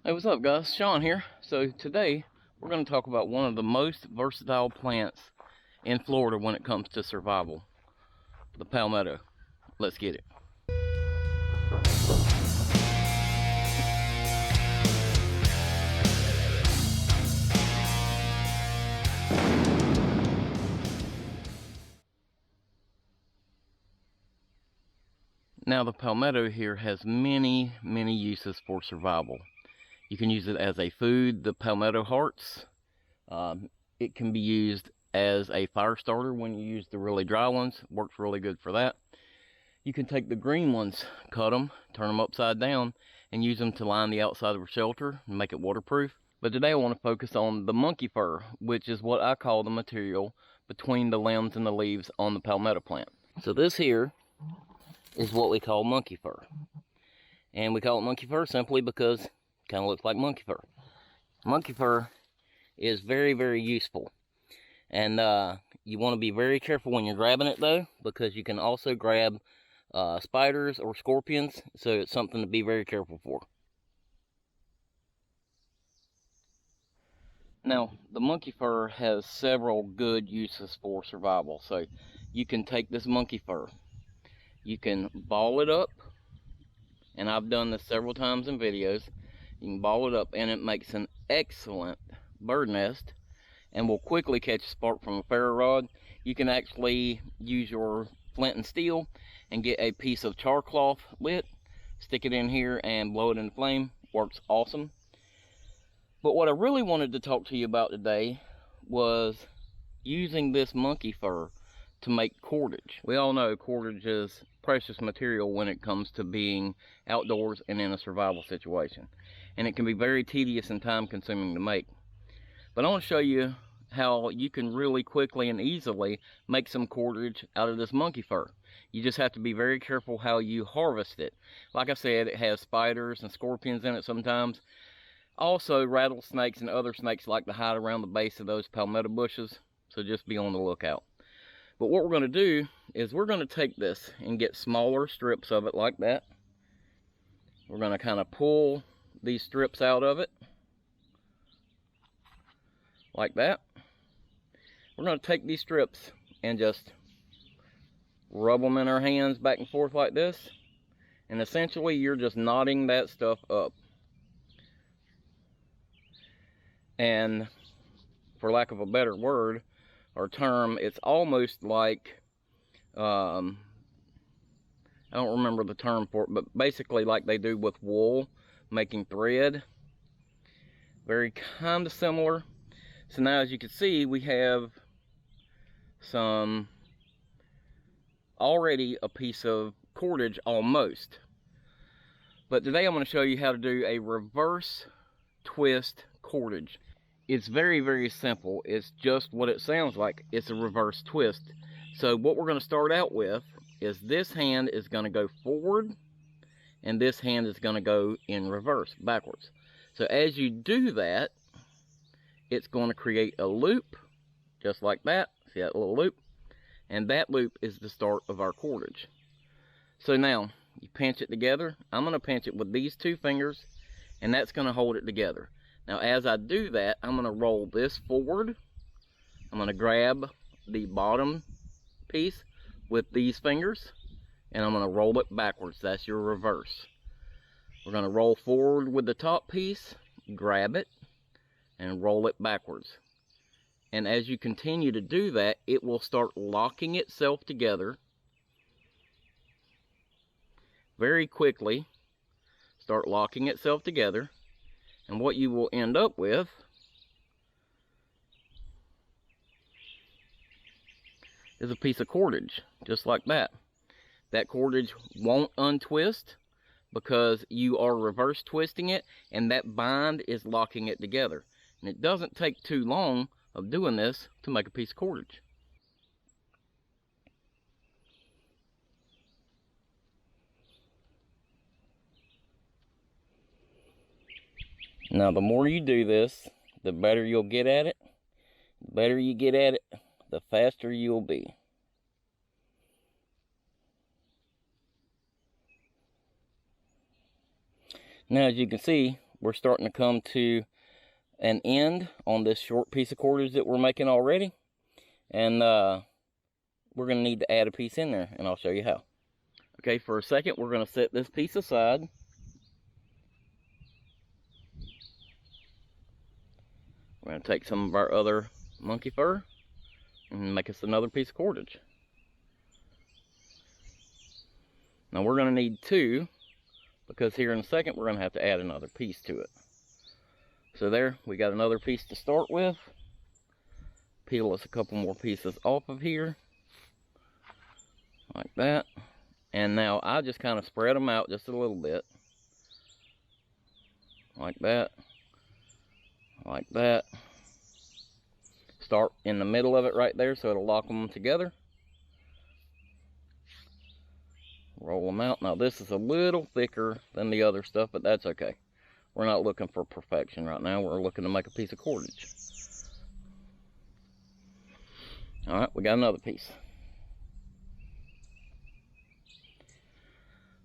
Hey, what's up guys? Sean here. So today we're going to talk about one of the most versatile plants in Florida when it comes to survival, the palmetto. Let's get it. Now the palmetto here has many uses for survival. You can use it as a food, the palmetto hearts. It can be used as a fire starter when you use the really dry ones. Works really good for that. You can take the green ones, cut them, turn them upside down, and use them to line the outside of a shelter and make it waterproof. But today I want to focus on the monkey fur, which is what I call the material between the limbs and the leaves on the palmetto plant. So this here is what we call monkey fur. And we call it monkey fur simply because it kind of looks like monkey fur. Monkey fur is very useful. And you want to be very careful when you're grabbing it though, because you can also grab spiders or scorpions, so it's something to be very careful for. Now, the monkey fur has several good uses for survival. So you can take this monkey fur, you can ball it up, and I've done this several times in videos. You can ball it up and it makes an excellent bird nest and will quickly catch a spark from a ferro rod. You can actually use your flint and steel and get a piece of char cloth lit, stick it in here and blow it in the flame. Works awesome. But what I really wanted to talk to you about today was using this monkey fur to make cordage. We all know cordage is precious material when it comes to being outdoors and in a survival situation. And it can be very tedious and time consuming to make. But I want to show you how you can really quickly and easily make some cordage out of this monkey fur. You just have to be very careful how you harvest it. Like I said, it has spiders and scorpions in it sometimes. Also, rattlesnakes and other snakes like to hide around the base of those palmetto bushes, so just be on the lookout. But what we're going to do is we're going to take this and get smaller strips of it like that. We're going to kind of pull these strips out of it like that. We're going to take these strips and just rub them in our hands back and forth like this, and essentially you're just knotting that stuff up. And for lack of a better word or term, it's almost like I don't remember the term for it, but basically like they do with wool, making thread. Very kind of similar. So now, as you can see, we have already a piece of cordage almost. But today I'm going to show you how to do a reverse twist cordage. It's very simple. It's just what it sounds like. It's a reverse twist. So what we're going to start out with is this hand is going to go forward and this hand is going to go in reverse, backwards. So as you do that, it's going to create a loop just like that. See that little loop? And that loop is the start of our cordage. So now you pinch it together. I'm going to pinch it with these two fingers, and that's going to hold it together. Now as I do that, I'm going to roll this forward. I'm going to grab the bottom piece with these fingers, and I'm going to roll it backwards. That's your reverse. We're going to roll forward with the top piece, grab it, and roll it backwards. And as you continue to do that, it will start locking itself together very quickly. Start locking itself together. And what you will end up with is a piece of cordage, just like that. That cordage won't untwist because you are reverse twisting it, and that bind is locking it together. And it doesn't take too long of doing this to make a piece of cordage. Now the more you do this, the better you'll get at it. The better you get at it, the faster you'll be. Now as you can see, we're starting to come to an end on this short piece of cordage that we're making already. And we're going to need to add a piece in there, and I'll show you how. Okay, for a second, we're going to set this piece aside. We're going to take some of our other monkey fur and make us another piece of cordage. Now we're going to need two, because here in a second we're going to have to add another piece to it. So there, we got another piece to start with. Peel us a couple more pieces off of here, like that. And now I just kind of spread them out just a little bit, like that, like that. Start in the middle of it right there so it'll lock them together. Roll them out. Now this is a little thicker than the other stuff, but that's okay. We're not looking for perfection right now. We're looking to make a piece of cordage. Alright, we got another piece.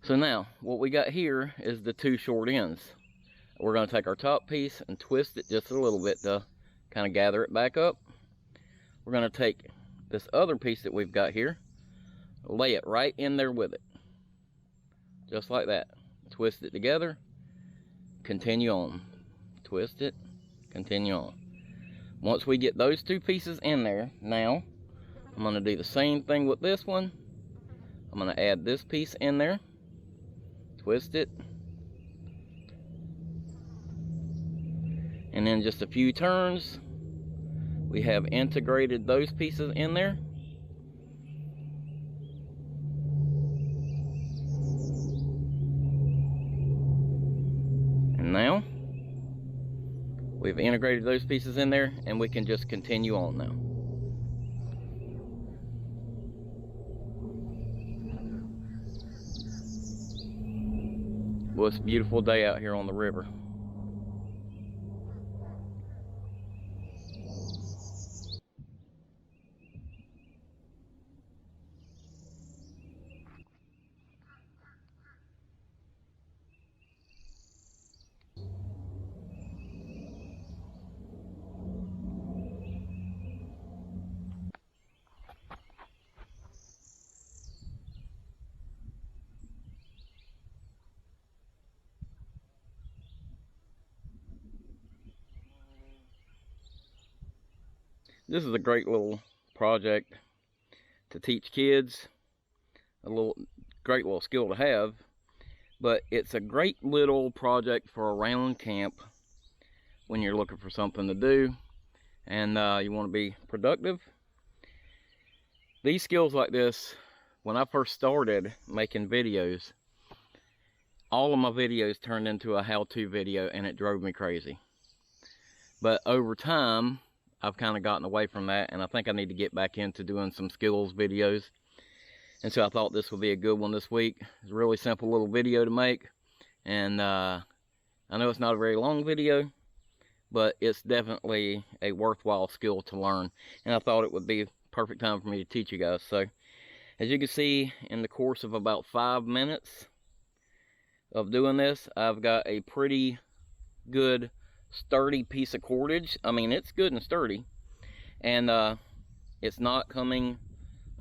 So now, what we got here is the two short ends. We're going to take our top piece and twist it just a little bit to kind of gather it back up. We're going to take this other piece that we've got here, lay it right in there with it. Just like that. Twist it together, continue on. Twist it, continue on. Once we get those two pieces in there, now I'm going to do the same thing with this one. I'm going to add this piece in there, twist it, and then just a few turns, we have integrated those pieces in there. And now we've integrated those pieces in there, and we can just continue on now. Well, it's a beautiful day out here on the river. This is a great little project to teach kids, great little skill to have, but it's a great little project for around camp when you're looking for something to do and you want to be productive. These skills like this, when I first started making videos, all of my videos turned into a how-to video, and it drove me crazy. But over time, I've kind of gotten away from that, and I think I need to get back into doing some skills videos. And so I thought this would be a good one this week. It's a really simple little video to make, and I know it's not a very long video, but it's definitely a worthwhile skill to learn, and I thought it would be a perfect time for me to teach you guys. So as you can see, in the course of about 5 minutes of doing this, I've got a pretty good sturdy piece of cordage. I mean, it's good and sturdy, and it's not coming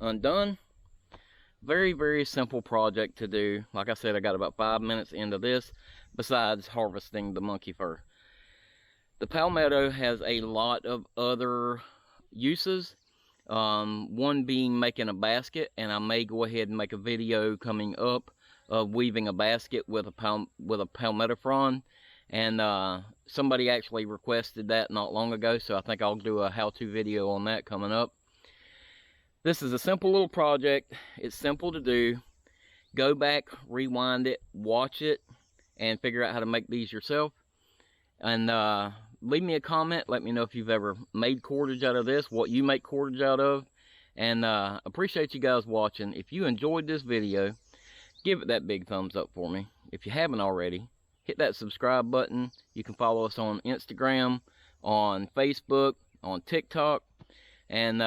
undone. Very, very simple project to do. Like I said, I got about 5 minutes into this, besides harvesting the monkey fur. The palmetto has a lot of other uses, one being making a basket, and I may go ahead and make a video coming up of weaving a basket with a palmetto frond. And somebody actually requested that not long ago, so I think I'll do a how-to video on that coming up. This is a simple little project. It's simple to do. Go back, rewind it, watch it, and figure out how to make these yourself. And leave me a comment. Let me know if you've ever made cordage out of this, what you make cordage out of. And appreciate you guys watching. If you enjoyed this video, give it that big thumbs up for me. If you haven't already, hit that subscribe button. You can follow us on Instagram, on Facebook, on TikTok. And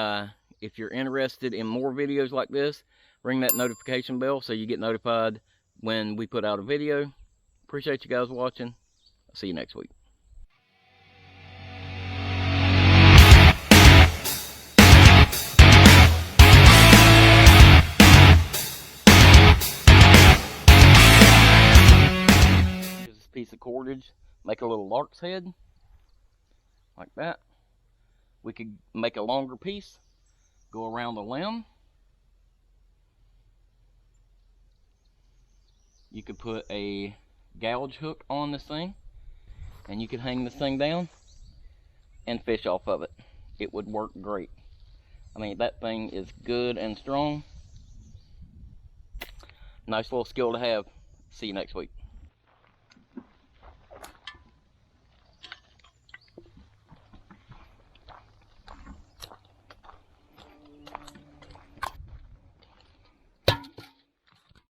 if you're interested in more videos like this, ring that notification bell so you get notified when we put out a video. Appreciate you guys watching. See you next week. Here's this piece of cordage. Make a little lark's head, like that. We could make a longer piece, go around the limb. You could put a gouge hook on this thing, and you could hang this thing down and fish off of it. It would work great. I mean, that thing is good and strong. Nice little skill to have. See you next week.